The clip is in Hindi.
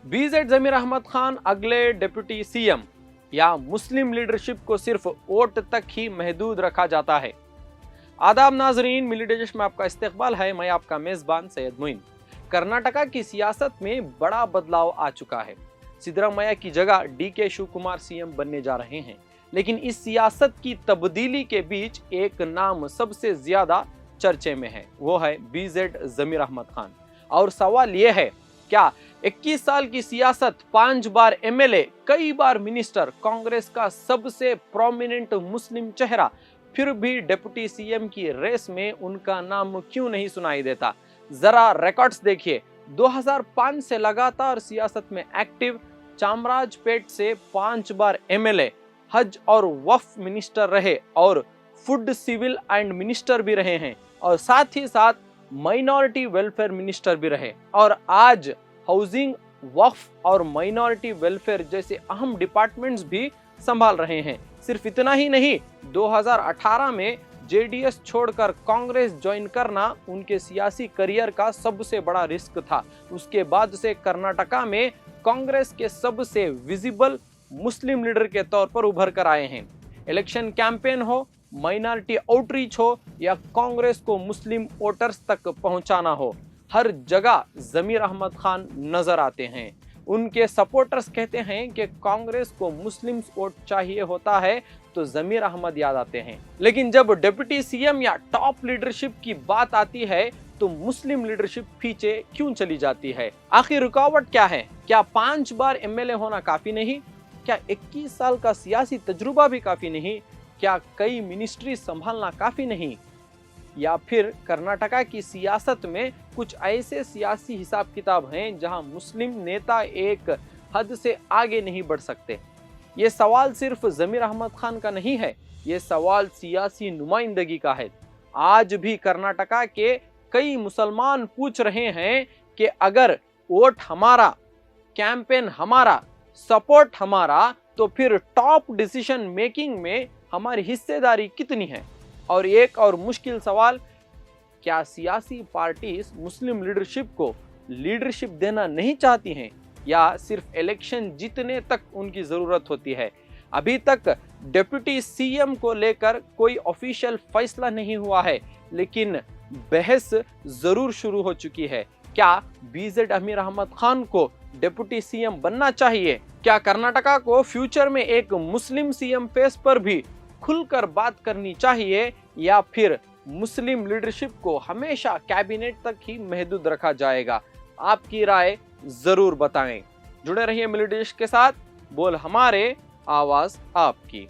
बीजेड जमीर अहमद खान अगले डिप्टी सीएम या मुस्लिम लीडरशिप को सिर्फ वोट तक ही महदूद रखा जाता है। आदाब नाजरीन, मिली डिश में आपका इस्तकबाल है। मैं आपका मेजबान सैयद मोइन। कर्नाटका की सियासत में बड़ा बदलाव आ चुका है। सिद्धरामैया की जगह डीके शिव कुमार सीएम बनने जा रहे हैं, लेकिन इस सियासत की तब्दीली के बीच एक नाम सबसे ज्यादा चर्चे में है, वो है बीजेड जमीर अहमद खान। और सवाल यह है, क्या 21 साल की सियासत, 5 बार एमएलए, कई बार मिनिस्टर, कांग्रेस का सबसे प्रोमिनेंट मुस्लिम चेहरा, फिर भी डिप्टी सीएम की रेस में उनका नाम क्यों नहीं सुनाई देता? जरा रिकॉर्ड्स देखिए। 2005 से लगातार सियासत में एक्टिव, चामराजपेट से 5 बार एमएलए, हज और वक्फ मिनिस्टर रहे और फूड सिविल एंड मिनिस्टर भी रहे हैं, और साथ ही साथ माइनॉरिटी वेलफेयर मिनिस्टर भी रहे, और आज हाउसिंग, वक्फ और माइनॉरिटी वेलफेयर जैसे अहम डिपार्टमेंट्स भी संभाल रहे हैं। सिर्फ इतना ही नहीं, 2018 में जेडीएस छोड़कर कांग्रेस ज्वाइन करना उनके सियासी करियर का सबसे बड़ा रिस्क था। उसके बाद से कर्नाटका में कांग्रेस के सबसे विजिबल मुस्लिम लीडर के तौर पर उभर कर आए हैं। इलेक्शन कैंपेन हो, माइनॉरिटी आउटरीच हो या कांग्रेस को मुस्लिम वोटर्स तक पहुंचाना हो, हर जगह जमीर अहमद खान नजर आते हैं। उनके सपोर्टर्स कहते हैं कि कांग्रेस को मुस्लिम वोट चाहिए होता है तो जमीर अहमद याद आते हैं, लेकिन जब डिप्टी सीएम या टॉप लीडरशिप की बात आती है तो मुस्लिम लीडरशिप पीछे क्यों चली जाती है? आखिर रुकावट क्या है? क्या 5 बार एमएलए होना काफी नहीं? क्या 21 साल का सियासी तजुर्बा भी काफी नहीं? क्या कई मिनिस्ट्री संभालना काफी नहीं? या फिर कर्नाटका की सियासत में कुछ ऐसे सियासी हिसाब किताब हैं जहां मुस्लिम नेता एक हद से आगे नहीं बढ़ सकते? ये सवाल सिर्फ जमीर अहमद खान का नहीं है, ये सवाल सियासी नुमाइंदगी का है। आज भी कर्नाटका के कई मुसलमान पूछ रहे हैं कि अगर वोट हमारा, कैंपेन हमारा, सपोर्ट हमारा, तो फिर टॉप डिसीजन मेकिंग में हमारी हिस्सेदारी कितनी है? और एक और मुश्किल सवाल, क्या सियासी पार्टीज मुस्लिम लीडरशिप को लीडरशिप देना नहीं चाहती हैं या सिर्फ इलेक्शन जीतने तक उनकी जरूरत होती है? अभी तक डिप्टी सीएम को लेकर कोई ऑफिशियल फैसला नहीं हुआ है, लेकिन बहस जरूर शुरू हो चुकी है। क्या बीजेड जमीर अहमद खान को डिप्टी सीएम बनना चाहिए? क्या कर्नाटका को फ्यूचर में एक मुस्लिम सीएम फेस पर भी खुलकर बात करनी चाहिए, या फिर मुस्लिम लीडरशिप को हमेशा कैबिनेट तक ही महदूद रखा जाएगा? आपकी राय जरूर बताएं। जुड़े रहिए मिली डिश के साथ। बोल हमारे, आवाज आपकी।